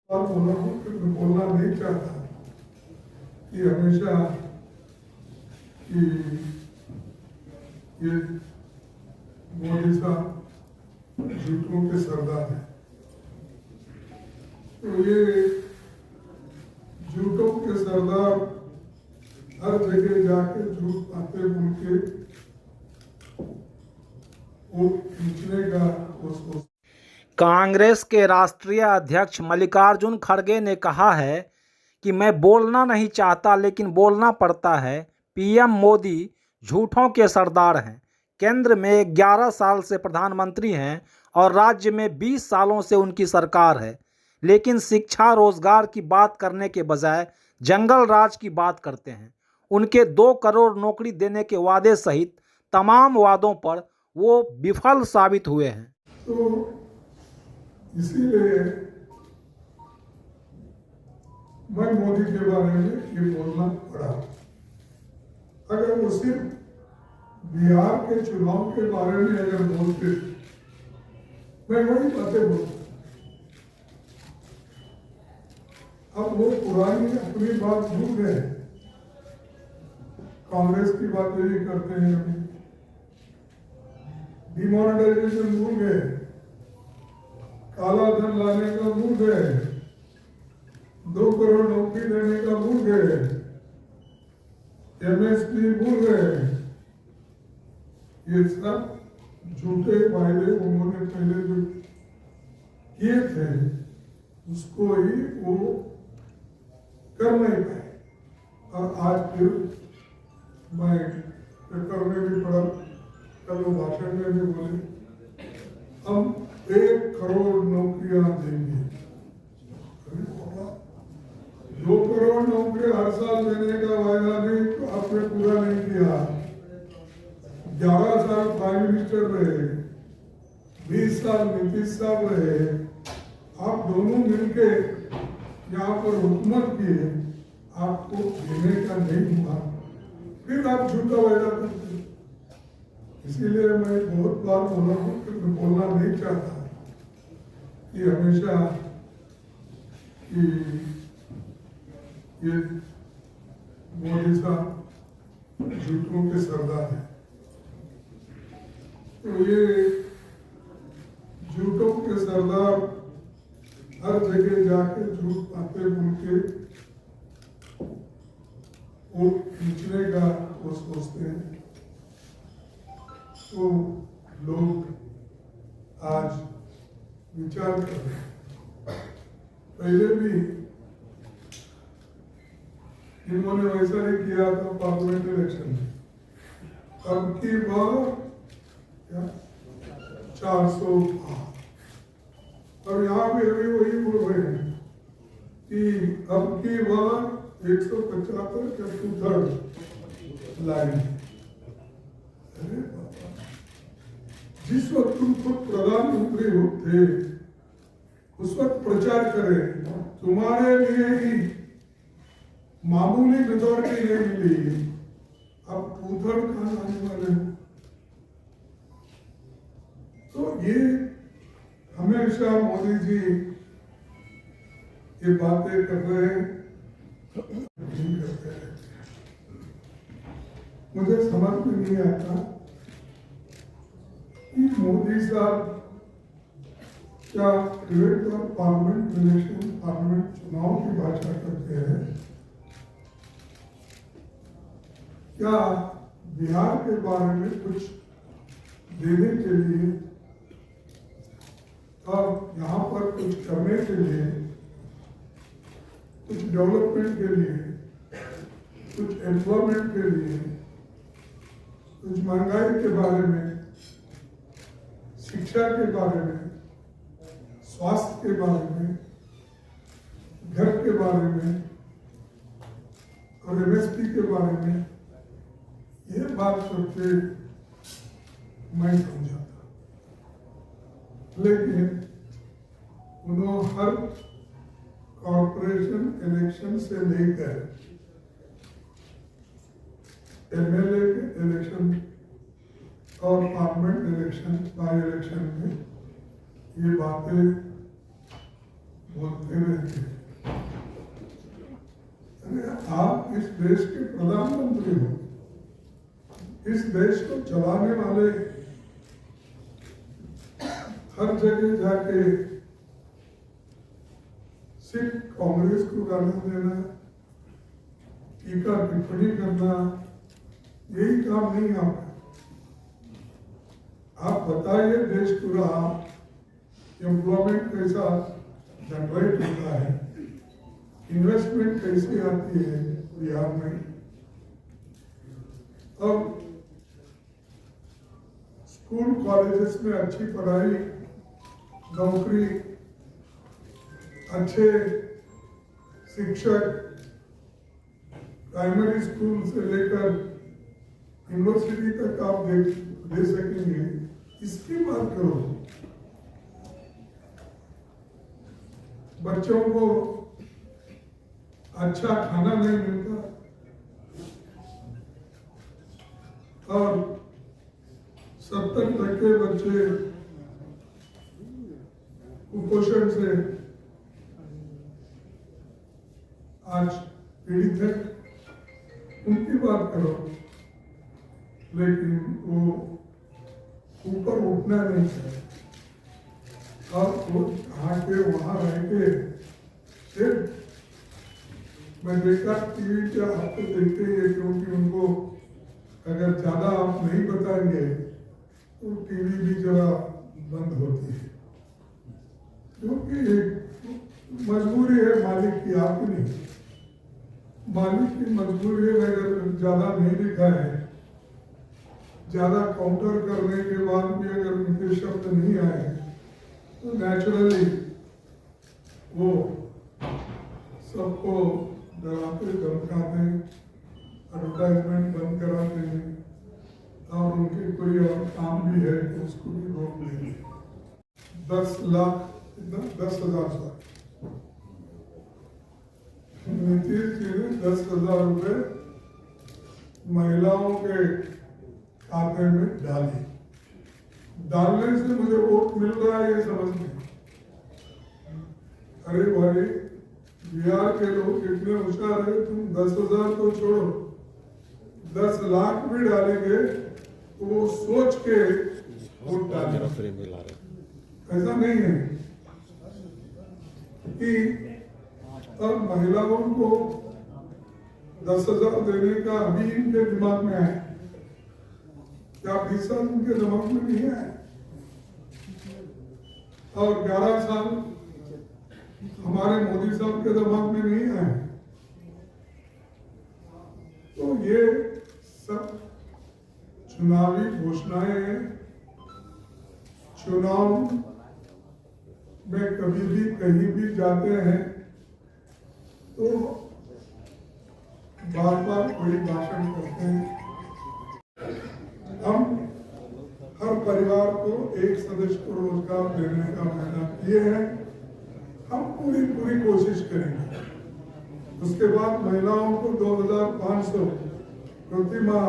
और बोलना नहीं चाहता कि हमेशा कि ये मोदी साहब झूठों के सरदार हैं। तो ये झूठों के सरदार हर जगह जाके झूठ बातें बोल के वोट खींचने का वो सोच। कांग्रेस के राष्ट्रीय अध्यक्ष मल्लिकार्जुन खड़गे ने कहा है कि मैं बोलना नहीं चाहता लेकिन बोलना पड़ता है। पीएम मोदी झूठों के सरदार हैं। केंद्र में 11 साल से प्रधानमंत्री हैं और राज्य में 20 सालों से उनकी सरकार है, लेकिन शिक्षा रोजगार की बात करने के बजाय जंगल राज की बात करते हैं। उनके 2 करोड़ नौकरी देने के वादे सहित तमाम वादों पर वो विफल साबित हुए हैं। तो इसीलिए मैं मोदी के बारे में ये बोलना पड़ा। अगर वो सिर्फ बिहार के चुनाव के बारे में अगर बोलते, मैं वही बातें बोलता। अब वो पुरानी अपनी बात भूल गए, कांग्रेस की बातें ही करते हैं। अभी डिमोनेटाइजेशन भूल गए, काला धन लाने का भूल गए, 2 करोड़ नौकरी देने का भूल गए, एमएसपी भूल गए। ये सब झूठे वायदे उन्होंने पहले जो किए थे उसको ही वो कर नहीं पाए। और आज फिर मैं पेपर में भी पढ़ा, कल वो भाषण में भी बोले, हम 1 करोड़ नौकरियां देंगे। 2 करोड़ नौकरी हर साल देने का वायदा भी तो आपने पूरा नहीं किया। 11 साल प्राइम मिनिस्टर रहे, 20 साल नीतीश साहब रहे, आप दोनों मिलके यहाँ पर हुकूमत किए, आपको देने का नहीं हुआ, फिर आप झूठा वायदा करते। इसीलिए मैं बहुत बार बोला हूँ कि मैं बोलना नहीं चाहता कि हमेशा कि ये मोदी साहब झूठों के सरदार हैं। तो ये झूठों के सरदार हर जगह जाके झूठ बातें बोल के वोट खींचने का वो सोचते हैं। तो लोग आज विचार कर रहे हैं। पहले भी इन्होंने वैसा ही किया था पार्लियामेंट इलेक्शन में। अब की बार 400 और यहाँ पे अभी वही बोल रहे हैं कि अब की बार 175 का 2/3 लाएंगे। जिस वक्त तुम खुद प्रधानमंत्री होते उस वक्त प्रचार करें, तुम्हारे लिए ही मामूली मेजॉरिटी नहीं मिली, अब 2/3 कहाँ आने वाले हैं। तो ये हमेशा मोदी जी ये बातें कर रहे हैं, नहीं करते हैं। मुझे समझ में नहीं आता कि मोदी साहब क्या डिबेट और पार्लियामेंट इलेक्शन, पार्लियामेंट चुनाव की भाषा करते हैं, क्या बिहार के बारे में कुछ देने के लिए और यहाँ पर कुछ करने के लिए, कुछ डेवलपमेंट के लिए, कुछ एम्प्लॉयमेंट के लिए, कुछ महंगाई के बारे में, शिक्षा के बारे में, स्वास्थ्य के बारे में, घर के बारे में और एमएसपी के बारे में, ये बात करके मैं समझाता। लेकिन उन्होंने हर कॉर्पोरेशन इलेक्शन से लेकर एमएलए के इलेक्शन और पार्लियामेंट इलेक्शन, बाई इलेक्शन में ये बातें बोलते रहते हैं। अरे आप इस देश के प्रधानमंत्री हो, इस देश को चलाने वाले हर जगह जाके सिर्फ कांग्रेस को गाली देना, टीका टिप्पणी करना, यही काम नहीं आपका। आप बताइए देश पूरा एम्प्लॉयमेंट कैसा जनरेट होता है, इन्वेस्टमेंट कैसी आती है बिहार में, और स्कूल कॉलेजेस में अच्छी पढ़ाई, नौकरी, अच्छे शिक्षक, प्राइमरी स्कूल से लेकर यूनिवर्सिटी तक आप दे सकेंगे, इसकी बात करो। बच्चों को अच्छा खाना नहीं मिलता और 70% बच्चे कुपोषण से आज पीड़ित है, उनकी बात करो, लेकिन वो ऊपर उठना नहीं चाहे और वो आके वहां रह के सिर्फ, मैं देखा टीवी पे आप तो देखते ही है, क्योंकि उनको अगर ज्यादा आप नहीं बताएंगे तो टीवी भी जरा बंद होती है, क्योंकि मजबूरी है मालिक की, आपकी नहीं। मालिक की मजबूरी है, अगर ज्यादा नहीं दिखा है, ज्यादा काउंटर करने के बाद भी अगर उनके शब्द नहीं आए तो नेचुरली वो सबको डराते धमकाते, एडवर्टाइजमेंट बंद कराते हैं, और उनके कोई और काम भी है तो उसको भी रोक लेंगे। 10 लाख 10,000 नीतीश जी ने 10,000 रुपए महिलाओं के खाते में डाली। डालने से मुझे वोट मिल रहा है ये समझ नहीं। अरे भाई, बिहार के लोग इतने होशियार है, तुम 10,000 तो छोड़ो, 10 लाख भी डालेंगे तो वो सोच के वोट डालेंगे। ऐसा नहीं है कि अब महिलाओं को 10,000 देने का अभी इनके दिमाग में है, क्या 20 साल उनके दिमाग में नहीं है? और 11 साल हमारे मोदी साहब के दिमाग में नहीं है? तो ये सब चुनावी घोषणाएं हैं। चुनाव में कभी भी कहीं भी जाते हैं तो बार बार कोई भाषण करते हैं। हम हर परिवार को एक सदस्य को रोजगार देने का वादा किए हैं, हम पूरी कोशिश करेंगे। उसके बाद महिलाओं को 2,500 प्रति माह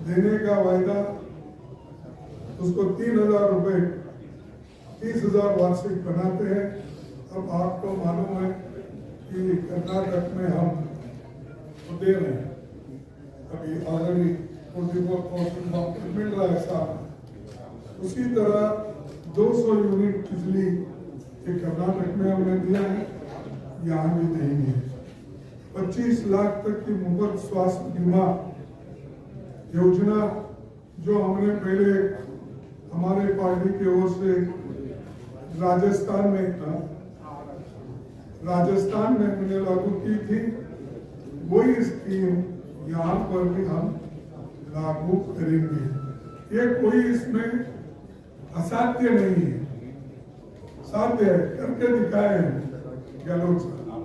देने का वायदा, उसको 3,000 रुपए 30,000 वार्षिक बनाते हैं। अब आपको मालूम है कि कर्नाटक में हम दे रहे हैं, अभी ऑलरेडी 44% मिल रहा है साथ। उसी तरह 200 यूनिट बिजली के कर्नाटक में हमने दिया है, यहाँ भी देंगे। 25 लाख तक की मुफ्त स्वास्थ्य बीमा योजना जो हमने पहले हमारे पार्टी की ओर से राजस्थान में हमने लागू की थी, वही स्कीम यहाँ पर भी हम लागू करेंगे। ये कोई इसमें असाध्य नहीं है, साध्य है, करके दिखाए हैं गहलोत साहब,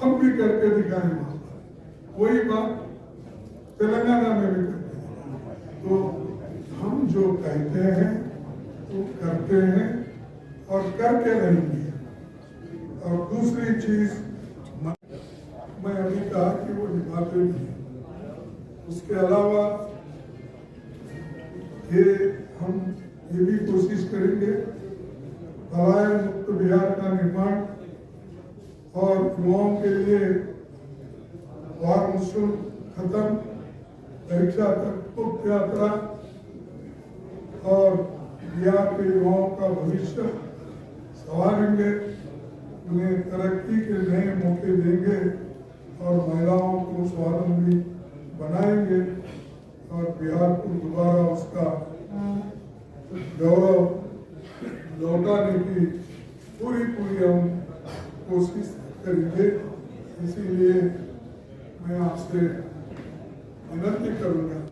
हम भी करके दिखाएंगे। वही बात तेलंगाना में भी करते हैं। तो हम जो कहते हैं वो करते हैं और करके रहेंगे। और दूसरी चीज मैं अभी कहा कि वो निभाते भी हैं। उसके अलावा हम ये भी कोशिश करेंगे पलायन मुक्त बिहार का निर्माण और युवाओं के लिए बाल निःशुल्क खत्म, परीक्षा तक मुक्त यात्रा और बिहार के युवाओं का भविष्य संवारेंगे, उन्हें तरक्की के नए मौके देंगे और महिलाओं को स्वावलंबी बनाएंगे और बिहार को दोबारा उसका गौरव लौटाने की पूरी हम कोशिश करेंगे। इसीलिए मैं आपसे विनती करूंगा